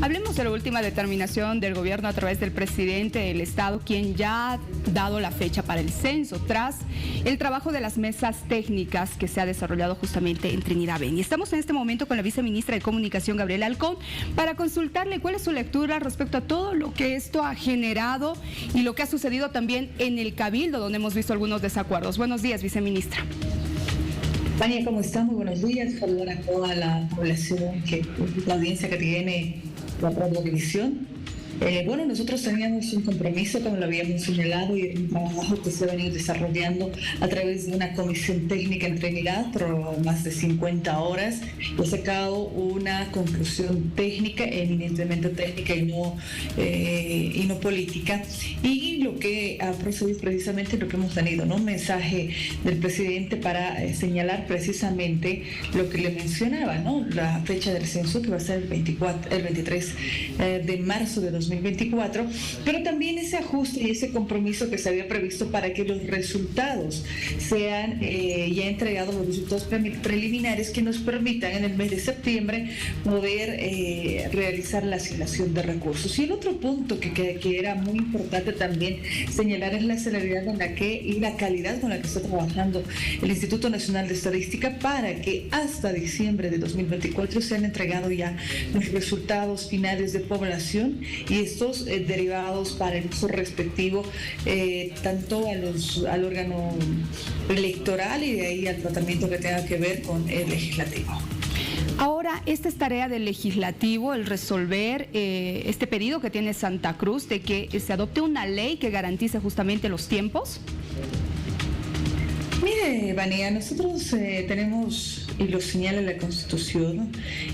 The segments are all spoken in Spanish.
Hablemos de la última determinación del gobierno a través del presidente del Estado, quien ya ha dado la fecha para el censo, tras el trabajo de las mesas técnicas que se ha desarrollado justamente en Trinidad Beni. Estamos en este momento con la viceministra de Comunicación, Gabriela Alcón, para consultarle cuál es su lectura respecto a todo lo que esto ha generado y lo que ha sucedido también en el Cabildo, donde hemos visto algunos desacuerdos. Buenos días, viceministra. Vania, ¿cómo está? Muy buenos días. Saludar a toda la población, la audiencia que tiene la Radio Televisión. Bueno, nosotros teníamos un compromiso, como lo habíamos señalado, y un trabajo que se ha venido desarrollando a través de una comisión técnica en Trinidad por más de 50 horas. Y ha sacado una conclusión técnica, eminentemente técnica y no política. Y lo que ha procedido precisamente lo que hemos tenido, ¿no? Un mensaje del presidente para señalar precisamente lo que le mencionaba, ¿no? La fecha del censo, que va a ser el 23 de marzo de 2024, pero también ese ajuste y ese compromiso que se había previsto para que los resultados sean ya entregados, los resultados preliminares que nos permitan en el mes de septiembre poder realizar la asignación de recursos. Y el otro punto que era muy importante también señalar es la celeridad con la que y la calidad con la que está trabajando el Instituto Nacional de Estadística para que hasta diciembre de 2024 sean entregados ya los resultados finales de población y estos derivados para el uso respectivo tanto al órgano electoral y de ahí al tratamiento que tenga que ver con el legislativo. Ahora, esta es tarea del legislativo, el resolver este pedido que tiene Santa Cruz de que se adopte una ley que garantice justamente los tiempos. Mire, Vania, nosotros tenemos, y lo señala la Constitución,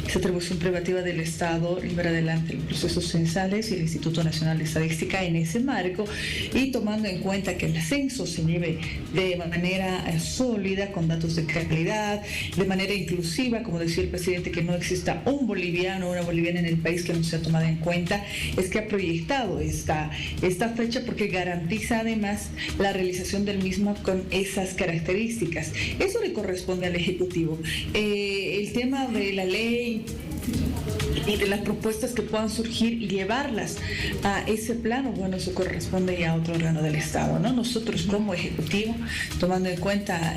esa atribución privativa del Estado llevar adelante los procesos censales y el Instituto Nacional de Estadística en ese marco, y tomando en cuenta que el censo se lleve de manera sólida, con datos de calidad, de manera inclusiva, como decía el presidente, que no exista un boliviano o una boliviana en el país que no sea tomada en cuenta, es que ha proyectado esta fecha porque garantiza además la realización del mismo con esas características. Eso le corresponde al Ejecutivo. El tema de la ley y de las propuestas que puedan surgir y llevarlas a ese plano, bueno, eso corresponde ya a otro órgano del Estado, ¿no? Nosotros como Ejecutivo, tomando en cuenta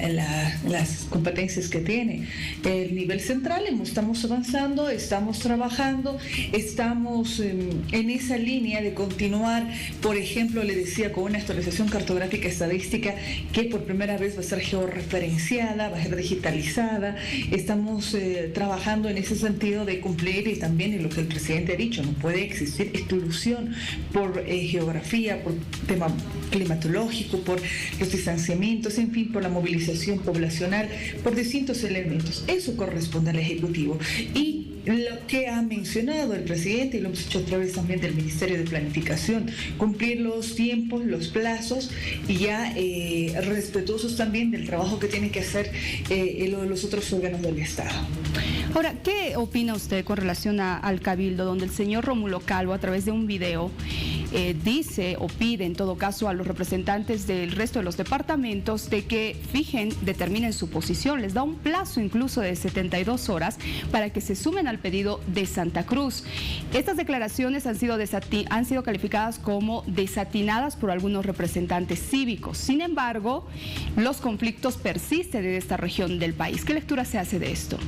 las competencias que tiene el nivel central, estamos avanzando, estamos trabajando, estamos en esa línea de continuar, por ejemplo, le decía, con una actualización cartográfica estadística que por primera vez va a ser georreferenciada, va a ser digitalizada. Estamos trabajando en ese sentido de cumplir, y también en lo que el presidente ha dicho, no puede existir exclusión por geografía, por tema climatológico, por los distanciamientos, en fin, por la movilización poblacional, por distintos elementos. Eso corresponde al Ejecutivo. Y lo que ha mencionado el presidente, y lo hemos hecho a través también del Ministerio de Planificación, cumplir los tiempos, los plazos, y ya respetuosos también del trabajo que tiene que hacer los otros órganos del Estado. Ahora, ¿qué opina usted con relación al Cabildo, donde el señor Rómulo Calvo, a través de un video, dice o pide en todo caso a los representantes del resto de los departamentos de que determinen su posición? Les da un plazo incluso de 72 horas para que se sumen al pedido de Santa Cruz. Estas declaraciones han sido calificadas como desatinadas por algunos representantes cívicos. Sin embargo, los conflictos persisten en esta región del país. ¿Qué lectura se hace de esto?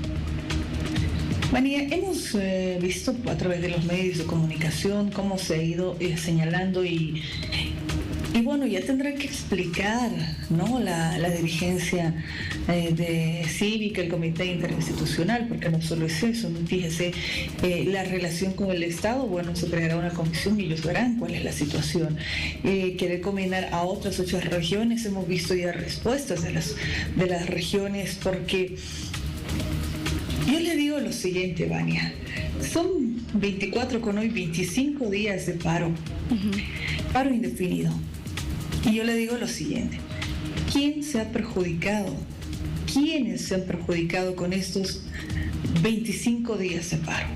Vania, hemos visto a través de los medios de comunicación cómo se ha ido señalando y bueno, ya tendrá que explicar, ¿no? la dirigencia cívica, el comité interinstitucional, porque no solo es eso, ¿no? Fíjese, la relación con el Estado, bueno, se creará una comisión y ellos verán cuál es la situación. Querer combinar a otras 8 regiones, hemos visto ya respuestas de las regiones, porque yo le digo lo siguiente, Vania, son 24 con hoy 25 días de paro, paro indefinido. Y yo le digo lo siguiente, ¿quién se ha perjudicado? ¿Quiénes se han perjudicado con estos 25 días de paro?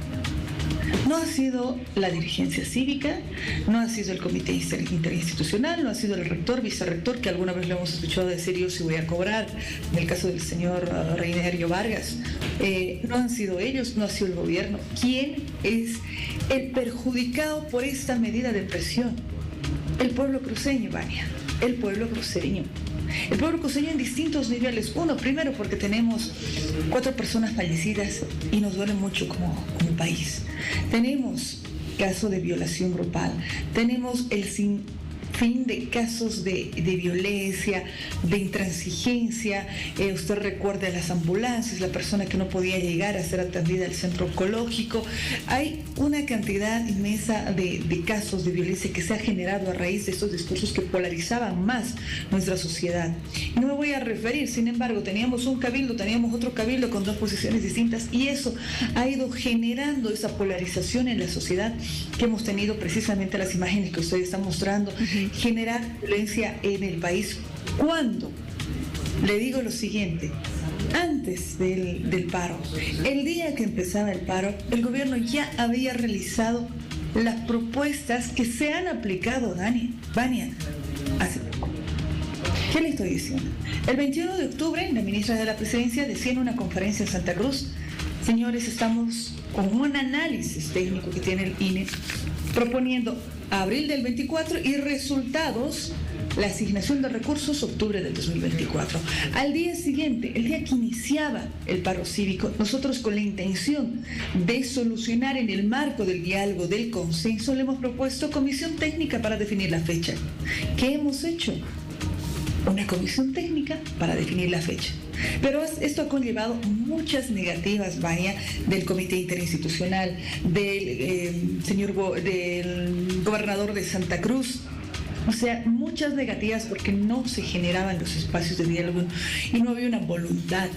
No ha sido la dirigencia cívica, no ha sido el comité interinstitucional, no ha sido el rector, vicerrector, que alguna vez lo hemos escuchado decir yo sí voy a cobrar, en el caso del señor Reinerio Vargas. No han sido ellos, no ha sido el gobierno. ¿Quién es el perjudicado por esta medida de presión? El pueblo cruceño, Vania, el pueblo cruceño. El pueblo cruceño en distintos niveles. Uno, primero porque tenemos 4 personas fallecidas y nos duele mucho como país. Tenemos casos de violación grupal, tenemos el sinfín de casos de violencia, de intransigencia. Usted recuerda las ambulancias, la persona que no podía llegar a ser atendida al centro oncológico. Hay una cantidad inmensa de casos de violencia que se ha generado a raíz de estos discursos que polarizaban más nuestra sociedad. Y no me voy a referir, sin embargo, teníamos un cabildo, teníamos otro cabildo con 2 posiciones distintas, y eso ha ido generando esa polarización en la sociedad que hemos tenido precisamente las imágenes que usted está mostrando. Generar violencia en el país. ¿Cuándo? Le digo lo siguiente: antes del paro, el día que empezaba el paro, el gobierno ya había realizado las propuestas que se han aplicado, Vania, hace poco. ¿Qué le estoy diciendo? El 21 de octubre, la ministra de la Presidencia decía en una conferencia en Santa Cruz: señores, estamos con un análisis técnico que tiene el INE proponiendo abril del 24 y resultados, la asignación de recursos, octubre del 2024. Al día siguiente, el día que iniciaba el paro cívico, nosotros con la intención de solucionar en el marco del diálogo, del consenso, le hemos propuesto comisión técnica para definir la fecha. ¿Qué hemos hecho? Una comisión técnica para definir la fecha. Pero esto ha conllevado muchas negativas, Vania, del comité interinstitucional, del gobernador de Santa Cruz. O sea, muchas negativas porque no se generaban los espacios de diálogo y no había una voluntad.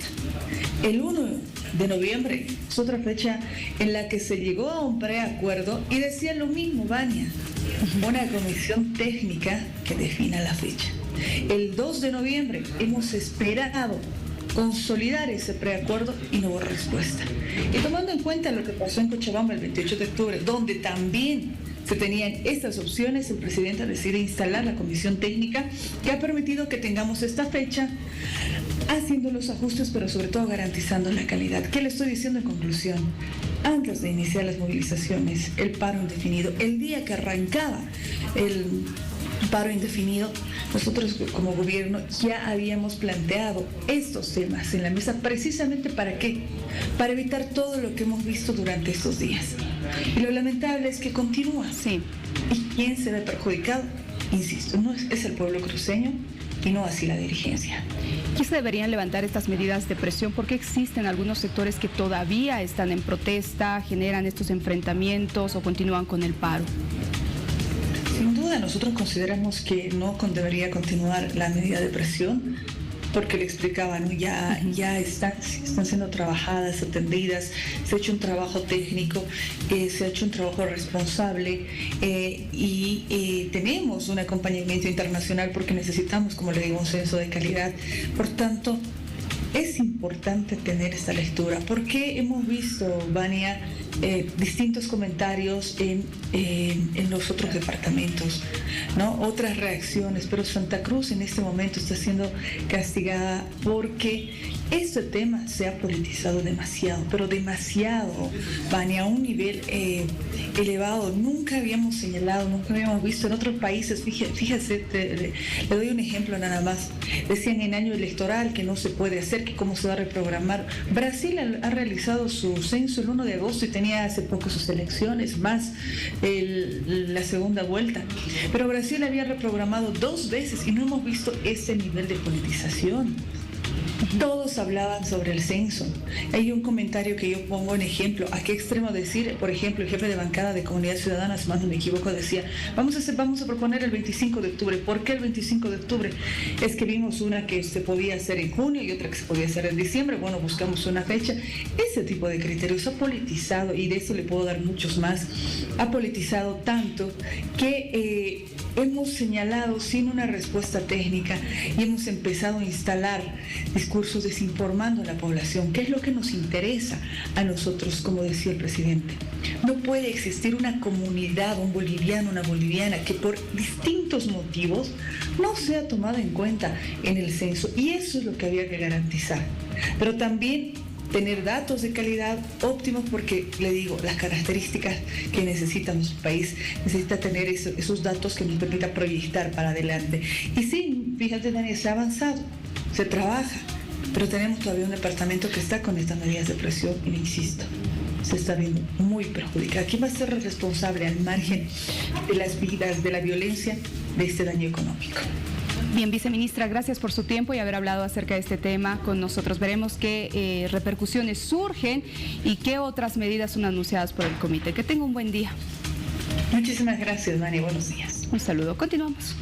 El 1 de noviembre es otra fecha en la que se llegó a un preacuerdo y decía lo mismo, Vania: una comisión técnica que defina la fecha. El 2 de noviembre hemos esperado consolidar ese preacuerdo y no hubo respuesta. Y tomando en cuenta lo que pasó en Cochabamba el 28 de octubre, donde también se tenían estas opciones, el presidente decide instalar la comisión técnica que ha permitido que tengamos esta fecha, haciendo los ajustes, pero sobre todo garantizando la calidad. ¿Qué le estoy diciendo en conclusión? Antes de iniciar las movilizaciones, el paro indefinido, el día que arrancaba el paro indefinido, nosotros como gobierno ya habíamos planteado estos temas en la mesa precisamente ¿para qué? Para evitar todo lo que hemos visto durante estos días. Y lo lamentable es que continúa. Sí. ¿Y quién se ve perjudicado? Insisto, no es el pueblo cruceño y no así la dirigencia. ¿Qué se deberían levantar estas medidas de presión? Porque existen algunos sectores que todavía están en protesta, generan estos enfrentamientos o continúan con el paro. Sin duda, nosotros consideramos que no debería continuar la medida de presión, porque le explicaba, ¿no? ya están siendo trabajadas, atendidas, se ha hecho un trabajo técnico, se ha hecho un trabajo responsable y tenemos un acompañamiento internacional porque necesitamos, como le digo, un censo de calidad. Por tanto, es importante tener esta lectura, porque hemos visto, Vania, distintos comentarios en los otros departamentos, ¿no? Otras reacciones, pero Santa Cruz en este momento está siendo castigada porque este tema se ha politizado demasiado, pero demasiado, Vania, a un nivel elevado. Nunca habíamos señalado, nunca habíamos visto en otros países. Fíjese, le doy un ejemplo nada más. Decían en año electoral que no se puede hacer, que cómo se va a reprogramar. Brasil ha realizado su censo el 1 de agosto y tenía hace poco sus elecciones, más la segunda vuelta. Pero Brasil había reprogramado 2 veces y no hemos visto ese nivel de politización. Todos hablaban sobre el censo. Hay un comentario que yo pongo en ejemplo. ¿A qué extremo decir? Por ejemplo, el jefe de bancada de Comunidad Ciudadana, si más no me equivoco, decía: vamos a proponer el 25 de octubre. ¿Por qué el 25 de octubre? Es que vimos una que se podía hacer en junio y otra que se podía hacer en diciembre. Bueno, buscamos una fecha. Ese tipo de criterios ha politizado, y de eso le puedo dar muchos más. Ha politizado tanto que hemos señalado sin una respuesta técnica y hemos empezado a instalar discursos desinformando a la población, que es lo que nos interesa a nosotros, como decía el presidente. No puede existir una comunidad, un boliviano, una boliviana, que por distintos motivos no sea tomada en cuenta en el censo, y eso es lo que había que garantizar. Pero también tener datos de calidad óptimos, porque le digo, las características que necesita nuestro país, necesita tener esos datos que nos permita proyectar para adelante. Y sí, fíjate, Daniel, se ha avanzado, se trabaja, pero tenemos todavía un departamento que está con estas medidas de presión y, insisto, se está viendo muy perjudicada. ¿Quién va a ser el responsable al margen de las vidas, de la violencia, de este daño económico? Bien, viceministra, gracias por su tiempo y haber hablado acerca de este tema con nosotros. Veremos qué repercusiones surgen y qué otras medidas son anunciadas por el comité. Que tenga un buen día. Muchísimas gracias, Dani. Buenos días. Un saludo. Continuamos.